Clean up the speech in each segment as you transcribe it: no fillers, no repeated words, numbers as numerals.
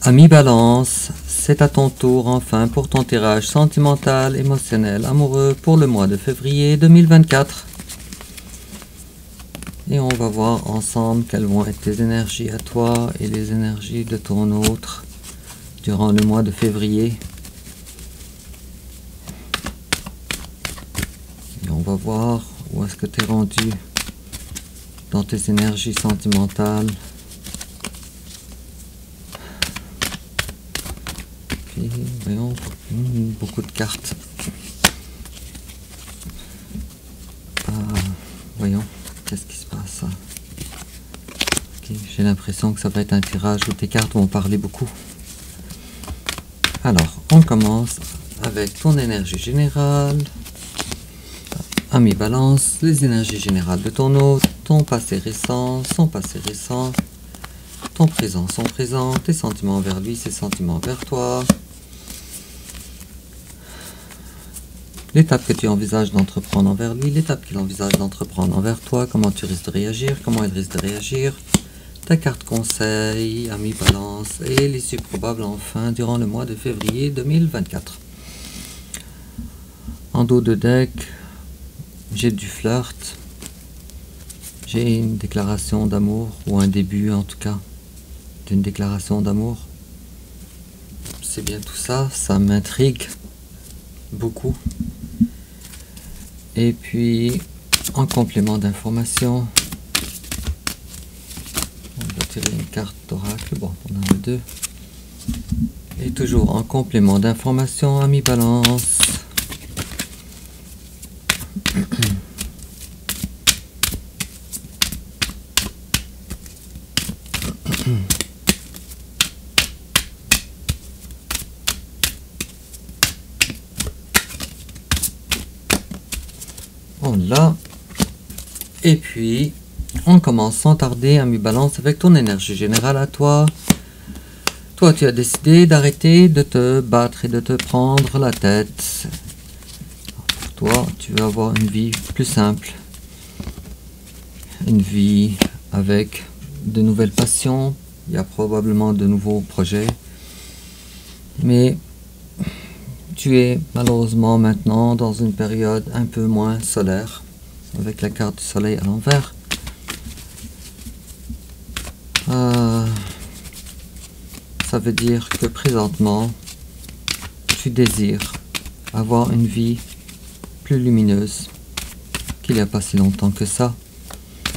Ami Balance, c'est à ton tour enfin pour ton tirage sentimental, émotionnel, amoureux pour le mois de février 2024. Et on va voir ensemble quelles vont être tes énergies à toi et les énergies de ton autre durant le mois de février. Et on va voir où est-ce que tu es rendu dans tes énergies sentimentales. Ok, voyons, beaucoup de cartes. Voyons, qu'est-ce qui se passe? Okay, j'ai l'impression que ça va être un tirage où tes cartes vont parler beaucoup. Alors, on commence avec ton énergie générale. Ami Balance, les énergies générales de ton hôte, ton passé récent, son passé récent, ton présent, son présent, tes sentiments envers lui, ses sentiments envers toi. L'étape que tu envisages d'entreprendre envers lui, l'étape qu'il envisage d'entreprendre envers toi, comment tu risques de réagir, comment il risque de réagir, ta carte conseil, ami Balance, et l'issue probable enfin durant le mois de février 2024. En dos de deck, j'ai du flirt, j'ai une déclaration d'amour, ou un début en tout cas, d'une déclaration d'amour. C'est bien tout ça, ça m'intrigue beaucoup. Et puis, en complément d'information, on va tirer une carte d'oracle, bon, on en a deux. Et toujours en complément d'information, ami Balance. On l'a. Et puis, on commence sans tarder, ami Balance, avec ton énergie générale à toi. Toi, tu as décidé d'arrêter de te battre et de te prendre la tête. Pour toi, tu veux avoir une vie plus simple. Une vie avec de nouvelles passions. Il y a probablement de nouveaux projets. Mais tu es malheureusement maintenant dans une période un peu moins solaire, avec la carte du soleil à l'envers. Ça veut dire que présentement, tu désires avoir une vie plus lumineuse qu'il n'y a pas si longtemps que ça,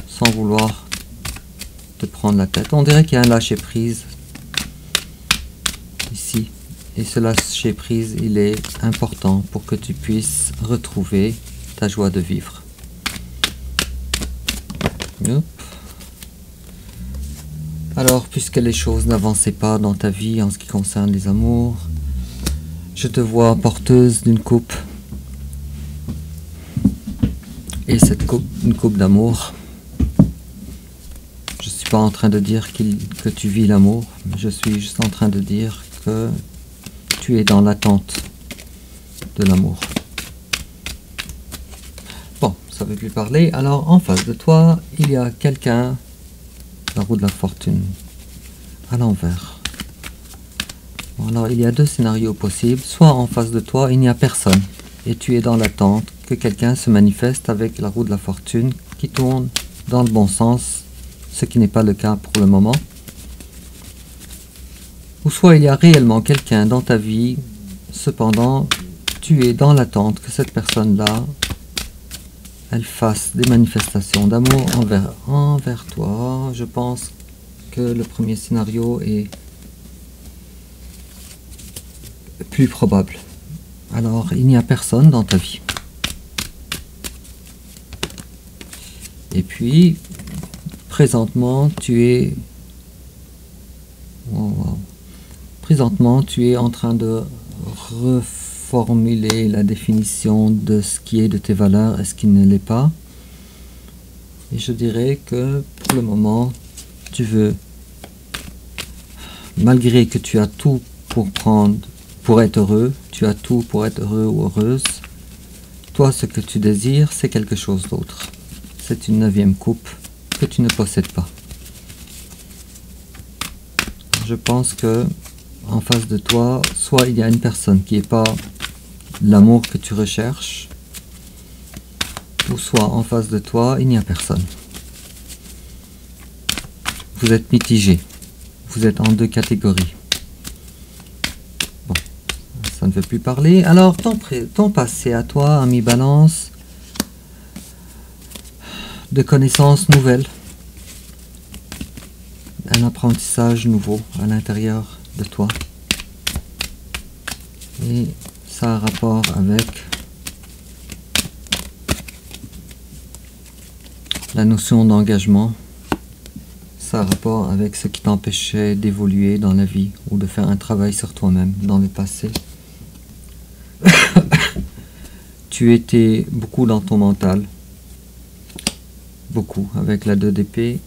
sans vouloir te prendre la tête. On dirait qu'il y a un lâcher-prise ici. Et ce lâcher-prise, il est important pour que tu puisses retrouver ta joie de vivre. Hop. Alors, puisque les choses n'avançaient pas dans ta vie en ce qui concerne les amours, je te vois porteuse d'une coupe. Et cette coupe, une coupe d'amour. Je ne suis pas en train de dire que tu vis l'amour, je suis juste en train de dire que tu es dans l'attente de l'amour. Bon, ça ne veut plus parler. Alors, en face de toi, il y a quelqu'un, la roue de la fortune, à l'envers. Bon, alors, il y a deux scénarios possibles. Soit en face de toi, il n'y a personne, et tu es dans l'attente que quelqu'un se manifeste avec la roue de la fortune qui tourne dans le bon sens, ce qui n'est pas le cas pour le moment. Ou soit il y a réellement quelqu'un dans ta vie, cependant, tu es dans l'attente que cette personne-là, elle fasse des manifestations d'amour envers toi. Je pense que le premier scénario est plus probable. Alors, il n'y a personne dans ta vie. Et puis, présentement, tu es... Présentement, tu es en train de reformuler la définition de ce qui est de tes valeurs et ce qui ne l'est pas. Et je dirais que pour le moment, tu veux, malgré que tu as tout pour être heureux, tu as tout pour être heureux ou heureuse, toi, ce que tu désires, c'est quelque chose d'autre. C'est une 9e coupe que tu ne possèdes pas. Je pense que en face de toi, soit il y a une personne qui n'est pas l'amour que tu recherches, ou soit en face de toi, il n'y a personne. Vous êtes mitigé. Vous êtes en deux catégories. Bon, ça ne veut plus parler. Alors, ton passé à toi, ami Balance, de connaissances nouvelles, un apprentissage nouveau à l'intérieur de toi. Et ça a un rapport avec la notion d'engagement. Ça a un rapport avec ce qui t'empêchait d'évoluer dans la vie ou de faire un travail sur toi-même dans le passé. Tu étais beaucoup dans ton mental, beaucoup avec la 2 d'épée.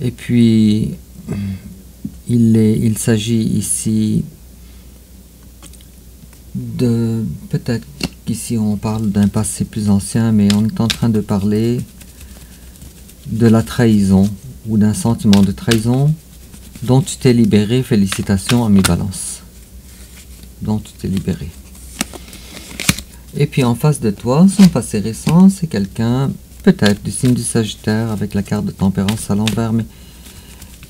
Et puis, il s'agit ici de, peut-être qu'ici on parle d'un passé plus ancien, mais on est en train de parler de la trahison ou d'un sentiment de trahison dont tu t'es libéré. Félicitations, ami Balance, dont tu t'es libéré. Et puis en face de toi, son passé récent, c'est quelqu'un peut-être du signe du Sagittaire avec la carte de tempérance à l'envers,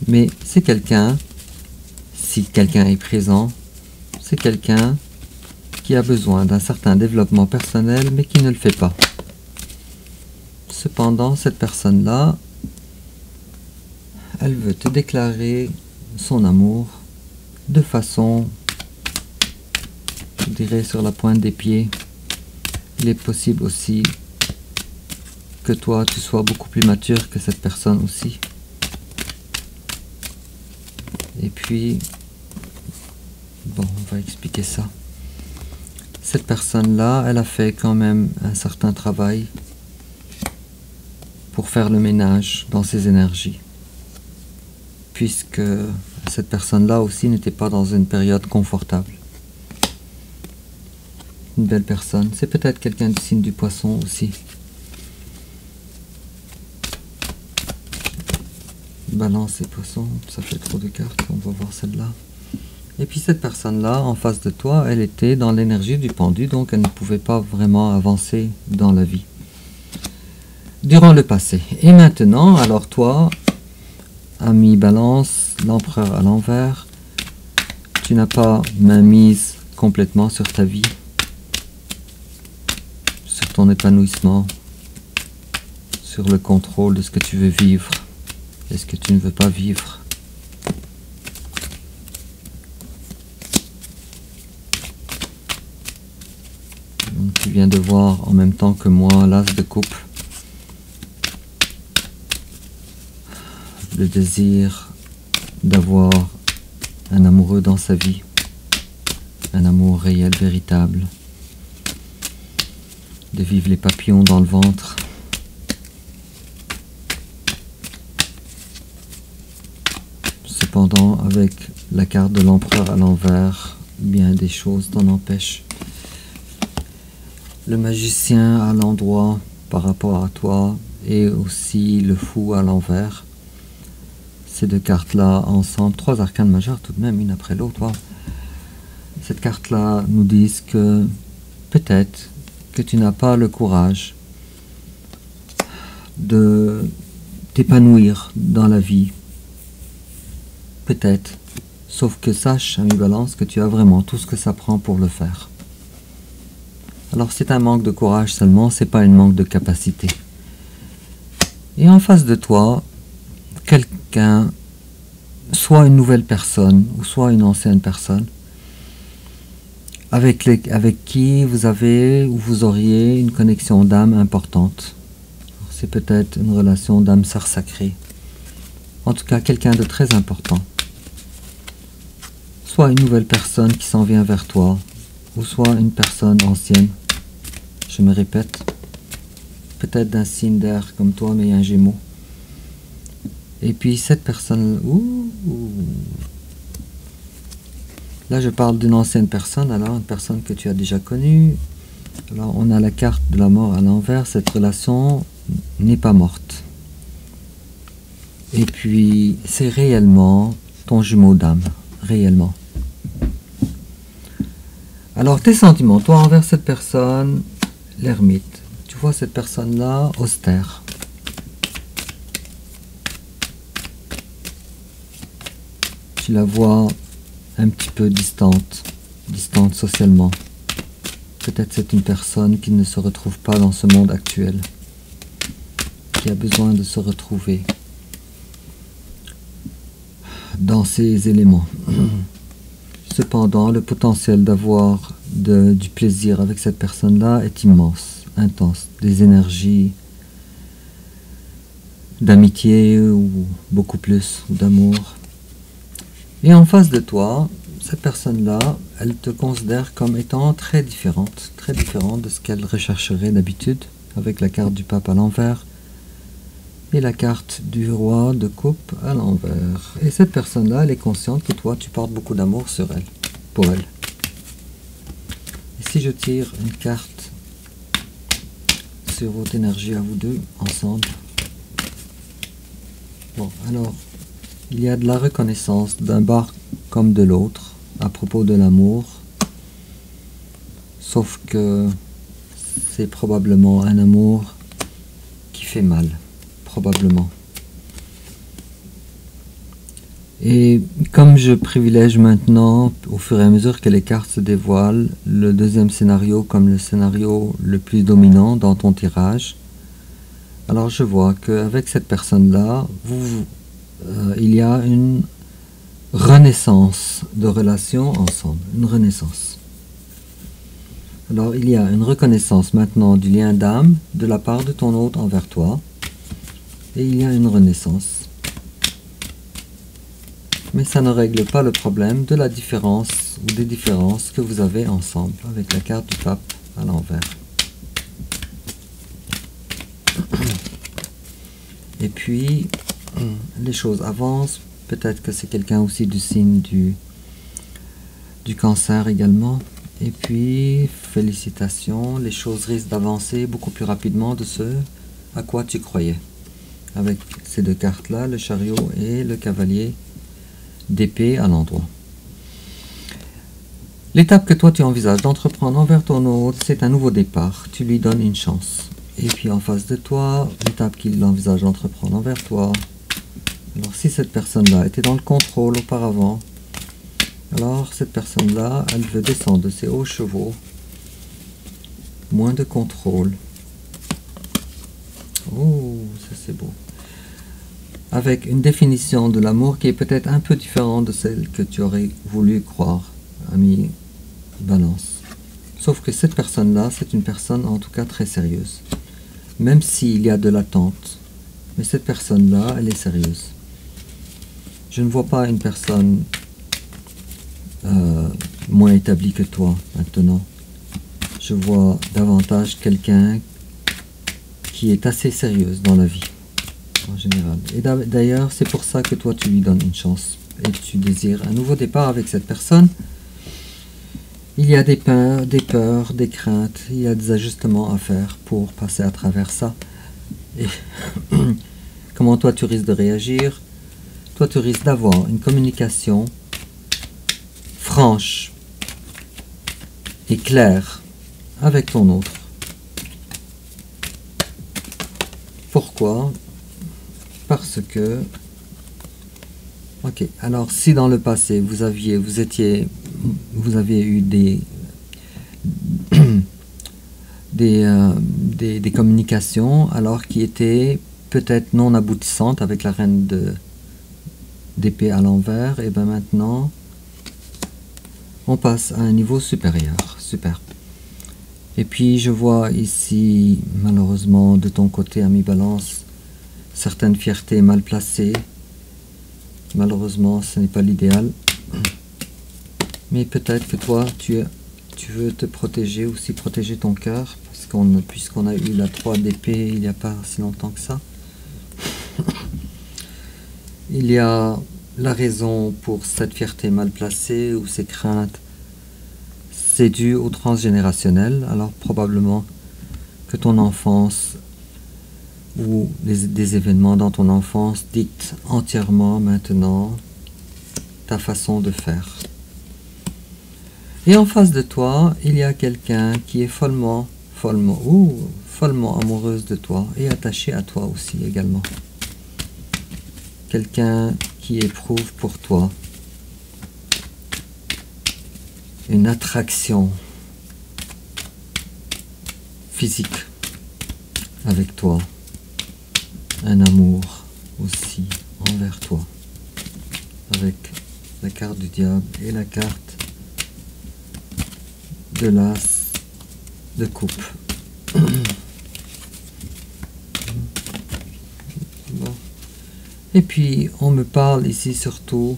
mais c'est quelqu'un, si quelqu'un est présent, c'est quelqu'un qui a besoin d'un certain développement personnel mais qui ne le fait pas. Cependant, cette personne-là, elle veut te déclarer son amour de façon, je dirais, sur la pointe des pieds. Il est possible aussi que toi, tu sois beaucoup plus mature que cette personne aussi. Et puis, bon, on va expliquer ça. Cette personne-là, elle a fait quand même un certain travail pour faire le ménage dans ses énergies. Puisque cette personne-là aussi n'était pas dans une période confortable. Une belle personne. C'est peut-être quelqu'un du signe du Poisson aussi. Balance et Poisson, ça fait trop de cartes, on va voir celle-là. Et puis cette personne-là, en face de toi, elle était dans l'énergie du pendu, donc elle ne pouvait pas vraiment avancer dans la vie. Durant le passé. Et maintenant, alors toi, ami Balance, l'empereur à l'envers, tu n'as pas main mise complètement sur ta vie, sur ton épanouissement, sur le contrôle de ce que tu veux vivre et ce que tu ne veux pas vivre. Donc, tu viens de voir en même temps que moi l'as de coupe. Le désir d'avoir un amoureux dans sa vie, un amour réel, véritable, de vivre les papillons dans le ventre. Cependant, avec la carte de l'empereur à l'envers, bien des choses t'en empêchent. Le magicien à l'endroit par rapport à toi et aussi le fou à l'envers. Ces deux cartes-là ensemble, 3 arcanes majeures tout de même, une après l'autre. Wow. Cette carte-là nous dit que peut-être que tu n'as pas le courage de t'épanouir dans la vie. Peut-être. Sauf que sache, ami Balance, que tu as vraiment tout ce que ça prend pour le faire. Alors c'est un manque de courage seulement, c'est pas un manque de capacité. Et en face de toi, quelqu'un, soit une nouvelle personne, ou soit une ancienne personne, avec qui vous avez ou vous auriez une connexion d'âme importante. C'est peut-être une relation d'âme sœur sacrée. En tout cas, quelqu'un de très important. Soit une nouvelle personne qui s'en vient vers toi, ou soit une personne ancienne. Je me répète, peut-être d'un signe d'air comme toi, mais un Gémeaux. Et puis cette personne, là je parle d'une ancienne personne, alors une personne que tu as déjà connue. Alors on a la carte de la mort à l'envers, cette relation n'est pas morte. Et puis c'est réellement ton jumeau d'âme, réellement. Alors tes sentiments, toi envers cette personne, l'ermite, tu vois cette personne-là austère. Tu la vois un petit peu distante socialement. Peut-être c'est une personne qui ne se retrouve pas dans ce monde actuel, qui a besoin de se retrouver dans ces éléments. Cependant, le potentiel d'avoir du plaisir avec cette personne-là est immense, intense, des énergies d'amitié ou beaucoup plus, ou d'amour. Et en face de toi, cette personne-là, elle te considère comme étant très différente de ce qu'elle rechercherait d'habitude, avec la carte du pape à l'envers et la carte du roi de coupe à l'envers. Et cette personne-là, elle est consciente que toi, tu portes beaucoup d'amour sur elle, pour elle. Et si je tire une carte sur votre énergie à vous deux, ensemble. Bon, alors, il y a de la reconnaissance d'un bord comme de l'autre à propos de l'amour, sauf que c'est probablement un amour qui fait mal, probablement. Et comme je privilège maintenant, au fur et à mesure que les cartes se dévoilent, le deuxième scénario comme le scénario le plus dominant dans ton tirage, alors je vois qu'avec cette personne-là, il y a une renaissance de relation ensemble, une renaissance. Alors il y a une reconnaissance maintenant du lien d'âme de la part de ton hôte envers toi, et il y a une renaissance. Mais ça ne règle pas le problème de la différence ou des différences que vous avez ensemble avec la carte du pape à l'envers. Et puis, les choses avancent. Peut-être que c'est quelqu'un aussi du signe du cancer également. Et puis, félicitations, les choses risquent d'avancer beaucoup plus rapidement de ce à quoi tu croyais. Avec ces deux cartes-là, le chariot et le cavalier d'épée à l'endroit. L'étape que toi tu envisages d'entreprendre envers ton hôte, c'est un nouveau départ. Tu lui donnes une chance. Et puis en face de toi, l'étape qu'il envisage d'entreprendre envers toi. Alors si cette personne-là était dans le contrôle auparavant, alors cette personne-là, elle veut descendre de ses hauts chevaux. Moins de contrôle. Oh, ça c'est beau. Avec une définition de l'amour qui est peut-être un peu différente de celle que tu aurais voulu croire, ami Balance. Sauf que cette personne-là, c'est une personne en tout cas très sérieuse. Même s'il y a de l'attente, mais cette personne-là, elle est sérieuse. Je ne vois pas une personne moins établie que toi maintenant. Je vois davantage quelqu'un qui est assez sérieuse dans la vie, en général. Et d'ailleurs, c'est pour ça que toi, tu lui donnes une chance. Et tu désires un nouveau départ avec cette personne. Il y a des peurs, des craintes, il y a des ajustements à faire pour passer à travers ça. Et comment toi, tu risques de réagir? Toi, tu risques d'avoir une communication franche et claire avec ton autre. Pourquoi? Parce que... Ok, alors si dans le passé vous aviez eu des communications alors qui étaient peut-être non aboutissantes avec la reine d'épée à l'envers, et bien maintenant on passe à un niveau supérieur. Super. Et puis je vois ici malheureusement de ton côté, ami Balance, certaines fiertés mal placées. Malheureusement, ce n'est pas l'idéal. Mais peut-être que toi, tu veux te protéger, aussi protéger ton cœur, puisqu'on a eu la 3 d'épée il n'y a pas si longtemps que ça. Il y a la raison pour cette fierté mal placée ou ces craintes. C'est dû au transgénérationnel. Alors probablement que ton enfance ou des événements dans ton enfance dictent entièrement maintenant ta façon de faire. Et en face de toi, il y a quelqu'un qui est follement amoureuse de toi et attachée à toi aussi également. Quelqu'un qui éprouve pour toi une attraction physique avec toi, un amour aussi envers toi, avec la carte du diable et la carte de l'as de coupe. Bon. Et puis on me parle ici surtout,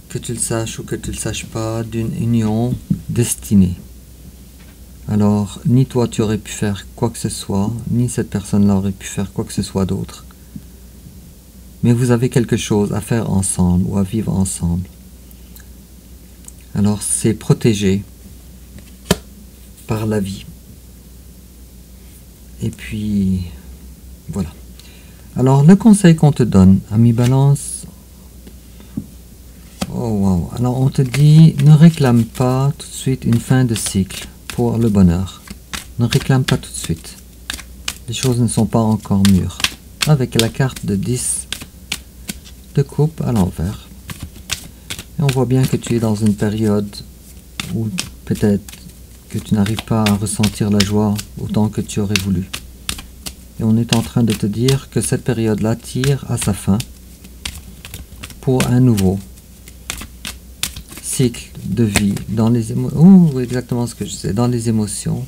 que tu le saches ou que tu le saches pas, d'une union destinée. Alors ni toi tu aurais pu faire quoi que ce soit, ni cette personne-là aurait pu faire quoi que ce soit d'autre, mais vous avez quelque chose à faire ensemble ou à vivre ensemble. Alors c'est protégé par la vie. Et puis voilà. Alors le conseil qu'on te donne, ami Balance, oh wow. Alors on te dit, ne réclame pas tout de suite une fin de cycle pour le bonheur. Ne réclame pas tout de suite. Les choses ne sont pas encore mûres. Avec la carte de 10 de coupe à l'envers. Et on voit bien que tu es dans une période où peut-être que tu n'arrives pas à ressentir la joie autant que tu aurais voulu. Et on est en train de te dire que cette période-là tire à sa fin pour un nouveau cycle de vie dans les émotions. Exactement ce que je sais, dans les émotions.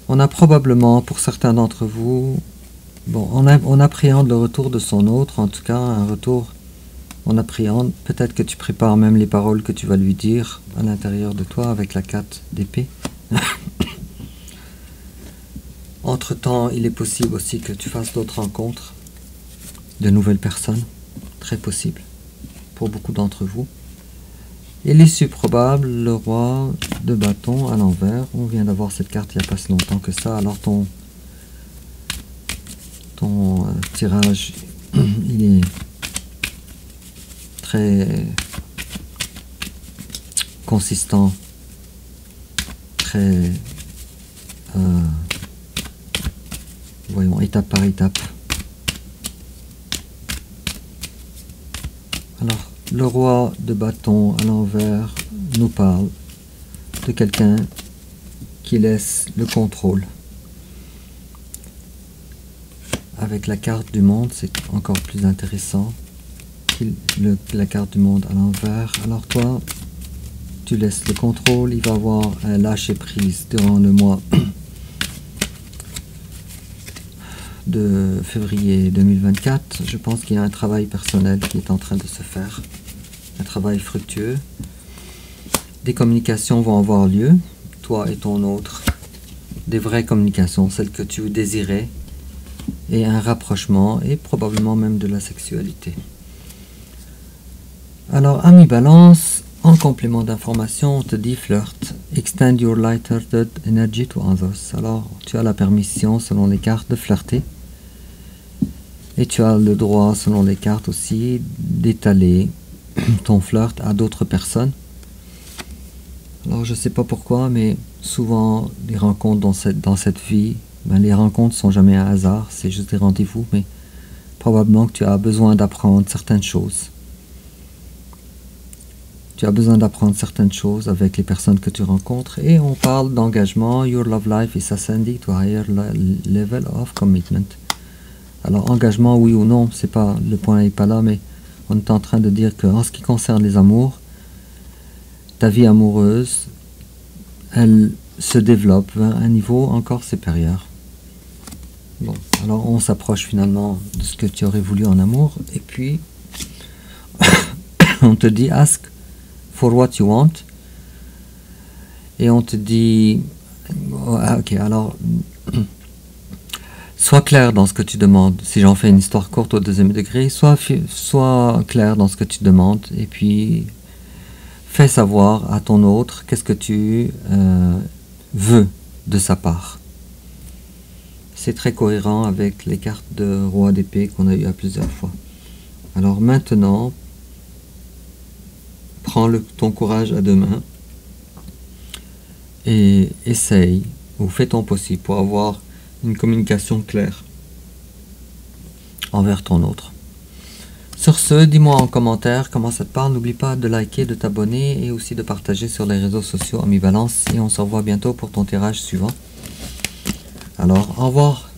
On a probablement, pour certains d'entre vous, bon, on appréhende le retour de son autre, en tout cas un retour, on appréhende, peut-être que tu prépares même les paroles que tu vas lui dire à l'intérieur de toi avec la 4 d'épée. Entre-temps, il est possible aussi que tu fasses d'autres rencontres, de nouvelles personnes, très possible, pour beaucoup d'entre vous. Et l'issue probable, le roi de bâton à l'envers. On vient d'avoir cette carte il n'y a pas si longtemps que ça. Alors ton tirage, il est très consistant, très, voyons, étape par étape. Alors, le roi de bâton à l'envers nous parle de quelqu'un qui laisse le contrôle. Avec la carte du monde, c'est encore plus intéressant. La carte du monde à l'envers. Alors toi, tu laisses le contrôle. Il va y avoir un lâcher-prise durant le mois de février 2024. Je pense qu'il y a un travail personnel qui est en train de se faire. Un travail fructueux. Des communications vont avoir lieu, toi et ton autre. Des vraies communications, celles que tu désirais. Et un rapprochement, et probablement même de la sexualité. Alors, ami Balance, en complément d'information, on te dit flirt. Extend your light-hearted energy to others. Alors, tu as la permission, selon les cartes, de flirter. Et tu as le droit, selon les cartes aussi, d'étaler ton flirt à d'autres personnes. Alors, je ne sais pas pourquoi, mais souvent, les rencontres dans cette vie, ben, les rencontres ne sont jamais un hasard, c'est juste des rendez-vous, mais probablement que tu as besoin d'apprendre certaines choses. Tu as besoin d'apprendre certaines choses avec les personnes que tu rencontres, et on parle d'engagement. Your love life is ascending to a higher level of commitment. Alors, engagement, oui ou non, c'est pas, le point n'est pas là, mais on est en train de dire que en ce qui concerne les amours, ta vie amoureuse, elle se développe vers un niveau encore supérieur. Bon, alors on s'approche finalement de ce que tu aurais voulu en amour, et puis on te dit ask for what you want, et on te dit ok, alors sois clair dans ce que tu demandes. Si j'en fais une histoire courte au deuxième degré, sois clair dans ce que tu demandes, et puis fais savoir à ton autre qu'est-ce que tu veux de sa part. C'est très cohérent avec les cartes de roi d'épée qu'on a eu à plusieurs fois. Alors maintenant, prends ton courage à deux mains et essaye ou fais ton possible pour avoir une communication claire envers ton autre. Sur ce, dis-moi en commentaire comment ça te parle. N'oublie pas de liker, de t'abonner et aussi de partager sur les réseaux sociaux Ambivalence. Et on se revoit bientôt pour ton tirage suivant. Alors, au revoir.